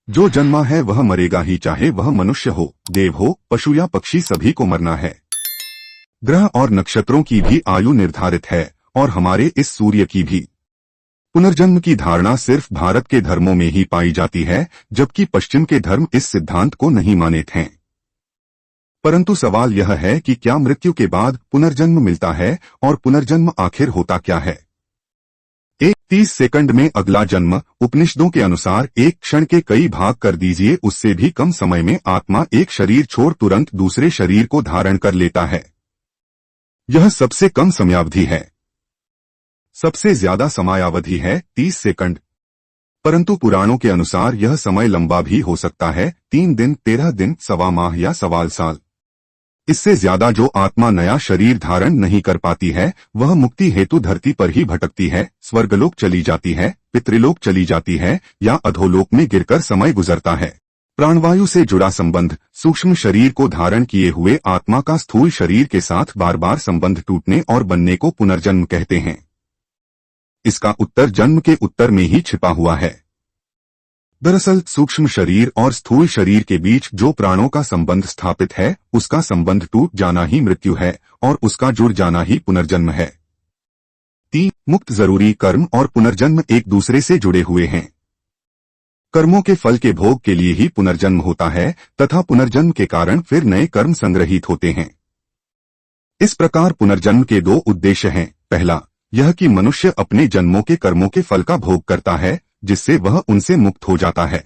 जो जन्मा है वह मरेगा ही, चाहे वह मनुष्य हो, देव हो, पशु या पक्षी, सभी को मरना है। ग्रह और नक्षत्रों की भी आयु निर्धारित है और हमारे इस सूर्य की भी। पुनर्जन्म की धारणा सिर्फ भारत के धर्मों में ही पाई जाती है, जबकि पश्चिम के धर्म इस सिद्धांत को नहीं मानते हैं। परंतु सवाल यह है कि क्या मृत्यु के बाद पुनर्जन्म मिलता है और पुनर्जन्म आखिर होता क्या है? 30 सेकंड में अगला जन्म। उपनिषदों के अनुसार एक क्षण के कई भाग कर दीजिए, उससे भी कम समय में आत्मा एक शरीर छोड़ तुरंत दूसरे शरीर को धारण कर लेता है। यह सबसे कम समयावधि है। सबसे ज्यादा समयावधि है 30 सेकंड। परंतु पुराणों के अनुसार यह समय लंबा भी हो सकता है, 3 दिन, 13 दिन, सवा माह या सवाल साल। इससे ज्यादा जो आत्मा नया शरीर धारण नहीं कर पाती है, वह मुक्ति हेतु धरती पर ही भटकती है, स्वर्गलोक चली जाती है, पितृलोक चली जाती है या अधोलोक में गिरकर समय गुजरता है। प्राणवायु से जुड़ा संबंध। सूक्ष्म शरीर को धारण किए हुए आत्मा का स्थूल शरीर के साथ बार बार संबंध टूटने और बनने को पुनर्जन्म कहते हैं। इसका उत्तर जन्म के उत्तर में ही छिपा हुआ है। दरअसल सूक्ष्म शरीर और स्थूल शरीर के बीच जो प्राणों का संबंध स्थापित है, उसका संबंध टूट जाना ही मृत्यु है और उसका जुड़ जाना ही पुनर्जन्म है। 3. मुक्त जरूरी कर्म और पुनर्जन्म एक दूसरे से जुड़े हुए हैं। कर्मों के फल के भोग के लिए ही पुनर्जन्म होता है तथा पुनर्जन्म के कारण फिर नए कर्म संग्रहित होते हैं। इस प्रकार पुनर्जन्म के 2 उद्देश्य हैं। पहला, यह कि मनुष्य अपने जन्मों के कर्मों के फल का भोग करता है, जिससे वह उनसे मुक्त हो जाता है।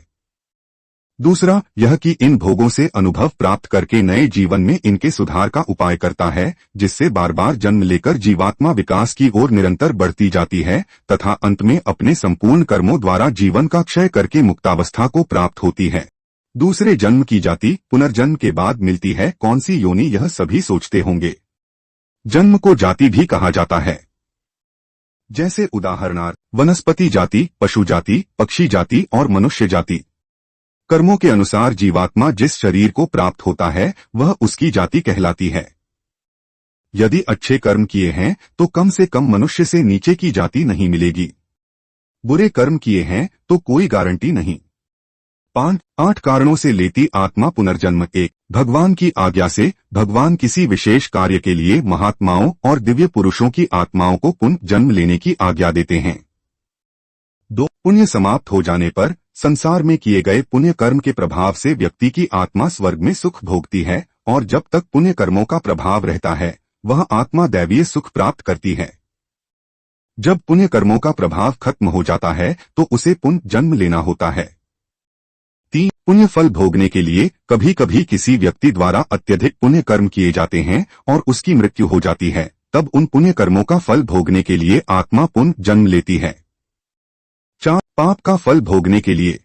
दूसरा, यह कि इन भोगों से अनुभव प्राप्त करके नए जीवन में इनके सुधार का उपाय करता है, जिससे बार बार जन्म लेकर जीवात्मा विकास की ओर निरंतर बढ़ती जाती है तथा अंत में अपने संपूर्ण कर्मों द्वारा जीवन का क्षय करके मुक्तावस्था को प्राप्त होती है। दूसरे जन्म की जाति पुनर्जन्म के बाद मिलती है, कौन सी योनि, यह सभी सोचते होंगे। जन्म को जाति भी कहा जाता है। जैसे उदाहरणार्थ वनस्पति जाति, पशु जाति, पक्षी जाति और मनुष्य जाति। कर्मों के अनुसार जीवात्मा जिस शरीर को प्राप्त होता है वह उसकी जाति कहलाती है। यदि अच्छे कर्म किए हैं तो कम से कम मनुष्य से नीचे की जाति नहीं मिलेगी। बुरे कर्म किए हैं तो कोई गारंटी नहीं। 8 कारणों से लेती आत्मा पुनर्जन्म। 1. भगवान की आज्ञा से। भगवान किसी विशेष कार्य के लिए महात्माओं और दिव्य पुरुषों की आत्माओं को पुनर्जन्म लेने की आज्ञा देते हैं। 2. पुण्य समाप्त हो जाने पर संसार में किए गए पुण्य कर्म के प्रभाव से व्यक्ति की आत्मा स्वर्ग में सुख भोगती है और जब तक पुण्य कर्मों का प्रभाव रहता है वह आत्मा दैवीय सुख प्राप्त करती है। जब पुण्य कर्मों का प्रभाव खत्म हो जाता है तो उसे पुनर्जन्म लेना होता है। 3. पुण्य फल भोगने के लिए कभी कभी किसी व्यक्ति द्वारा अत्यधिक पुण्य कर्म किए जाते हैं और उसकी मृत्यु हो जाती है, तब उन पुण्य कर्मों का फल भोगने के लिए आत्मा पुनर्जन्म लेती है। 4. पाप का फल भोगने के लिए।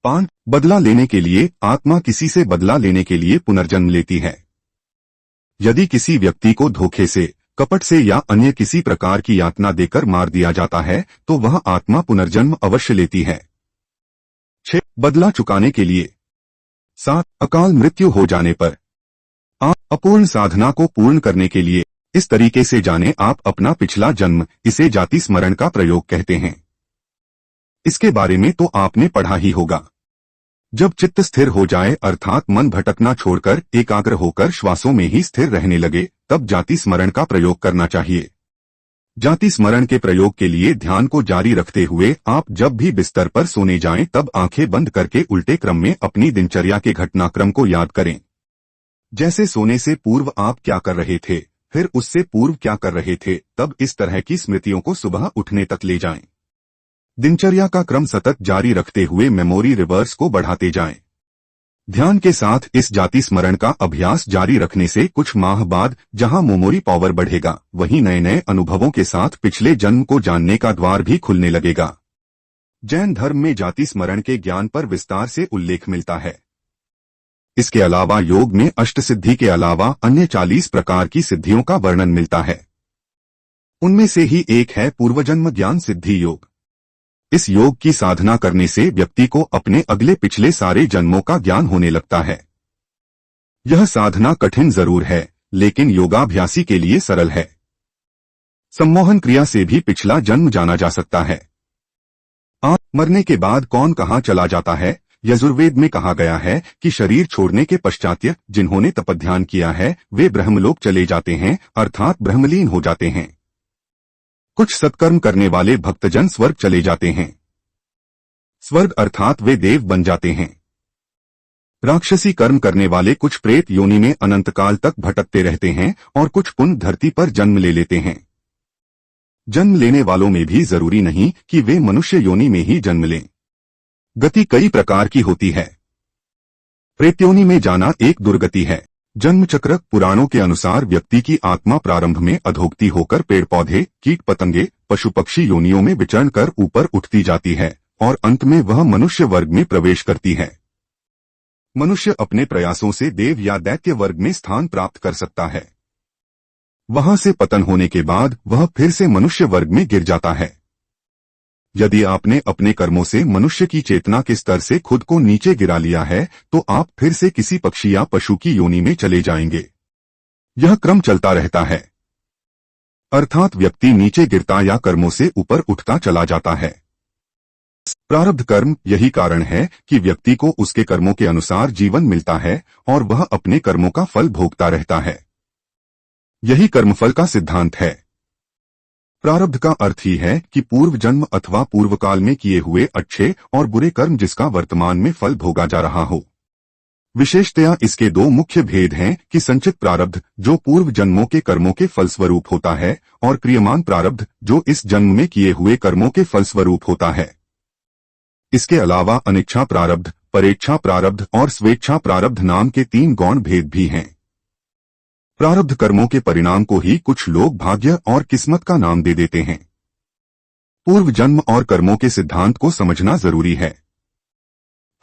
5. बदला लेने के लिए। आत्मा किसी से बदला लेने के लिए पुनर्जन्म लेती है। यदि किसी व्यक्ति को धोखे से, कपट से या अन्य किसी प्रकार की यातना देकर मार दिया जाता है तो वह आत्मा पुनर्जन्म अवश्य लेती है। 6. बदला चुकाने के लिए। 7. अकाल मृत्यु हो जाने पर। 8. अपूर्ण साधना को पूर्ण करने के लिए। इस तरीके से जाने आप अपना पिछला जन्म। इसे जाति स्मरण का प्रयोग कहते हैं। इसके बारे में तो आपने पढ़ा ही होगा। जब चित्त स्थिर हो जाए अर्थात मन भटकना छोड़कर एकाग्र होकर श्वासों में ही स्थिर रहने लगे, तब जाति स्मरण का प्रयोग करना चाहिए। जाति स्मरण के प्रयोग के लिए ध्यान को जारी रखते हुए आप जब भी बिस्तर पर सोने जाएं तब आंखें बंद करके उल्टे क्रम में अपनी दिनचर्या के घटनाक्रम को याद करें। जैसे सोने से पूर्व आप क्या कर रहे थे, फिर उससे पूर्व क्या कर रहे थे, तब इस तरह की स्मृतियों को सुबह उठने तक ले जाएं। दिनचर्या का क्रम सतत जारी रखते हुए मेमोरी रिवर्स को बढ़ाते जाएं। ध्यान के साथ इस जाति स्मरण का अभ्यास जारी रखने से कुछ माह बाद जहां मेमोरी पावर बढ़ेगा, वहीं नए नए अनुभवों के साथ पिछले जन्म को जानने का द्वार भी खुलने लगेगा। जैन धर्म में जाति स्मरण के ज्ञान पर विस्तार से उल्लेख मिलता है। इसके अलावा योग में अष्टसिद्धि के अलावा अन्य 40 प्रकार की सिद्धियों का वर्णन मिलता है। उनमें से ही एक है पूर्वजन्म ज्ञान सिद्धि योग। इस योग की साधना करने से व्यक्ति को अपने अगले पिछले सारे जन्मों का ज्ञान होने लगता है। यह साधना कठिन जरूर है, लेकिन योगाभ्यासी के लिए सरल है। सम्मोहन क्रिया से भी पिछला जन्म जाना जा सकता है। मरने के बाद कौन कहां चला जाता है, यजुर्वेद में कहा गया है कि शरीर छोड़ने के पश्चात जिन्होंने तपध्यान किया है वे ब्रह्मलोक चले जाते हैं, अर्थात ब्रह्मलीन हो जाते हैं। कुछ सत्कर्म करने वाले भक्तजन स्वर्ग चले जाते हैं। स्वर्ग अर्थात वे देव बन जाते हैं। राक्षसी कर्म करने वाले कुछ प्रेत योनि में अनंत काल तक भटकते रहते हैं और कुछ पुण्य धरती पर जन्म ले लेते हैं। जन्म लेने वालों में भी जरूरी नहीं कि वे मनुष्य योनि में ही जन्म लें। गति कई प्रकार की होती है। प्रेत्योनि में जाना एक दुर्गति है। जन्म चक्र पुराणों के अनुसार व्यक्ति की आत्मा प्रारंभ में अधोगति होकर पेड़ पौधे, कीट पतंगे, पशु पक्षी योनियों में विचरण कर ऊपर उठती जाती है और अंत में वह मनुष्य वर्ग में प्रवेश करती है। मनुष्य अपने प्रयासों से देव या दैत्य वर्ग में स्थान प्राप्त कर सकता है। वहां से पतन होने के बाद वह फिर से मनुष्य वर्ग में गिर जाता है। यदि आपने अपने कर्मों से मनुष्य की चेतना के स्तर से खुद को नीचे गिरा लिया है तो आप फिर से किसी पक्षी या पशु की योनि में चले जाएंगे। यह क्रम चलता रहता है, अर्थात व्यक्ति नीचे गिरता या कर्मों से ऊपर उठता चला जाता है। प्रारब्ध कर्म यही कारण है कि व्यक्ति को उसके कर्मों के अनुसार जीवन मिलता है और वह अपने कर्मों का फल भोगता रहता है। यही कर्मफल का सिद्धांत है। प्रारब्ध का अर्थ ही है कि पूर्व जन्म अथवा पूर्व काल में किए हुए अच्छे और बुरे कर्म जिसका वर्तमान में फल भोगा जा रहा हो। विशेषतया इसके दो मुख्य भेद हैं कि संचित प्रारब्ध जो पूर्व जन्मों के कर्मों के फलस्वरूप होता है और क्रियमान प्रारब्ध जो इस जन्म में किए हुए कर्मों के फलस्वरूप होता है। इसके अलावा अनिच्छा प्रारब्ध, परेच्छा प्रारब्ध और स्वेच्छा प्रारब्ध नाम के 3 गौण भेद भी हैं। प्रारब्ध कर्मों के परिणाम को ही कुछ लोग भाग्य और किस्मत का नाम दे देते हैं। पूर्व जन्म और कर्मों के सिद्धांत को समझना जरूरी है।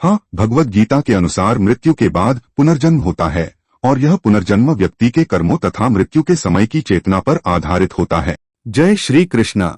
हाँ, भगवद गीता के अनुसार मृत्यु के बाद पुनर्जन्म होता है और यह पुनर्जन्म व्यक्ति के कर्मों तथा मृत्यु के समय की चेतना पर आधारित होता है। जय श्री कृष्णा।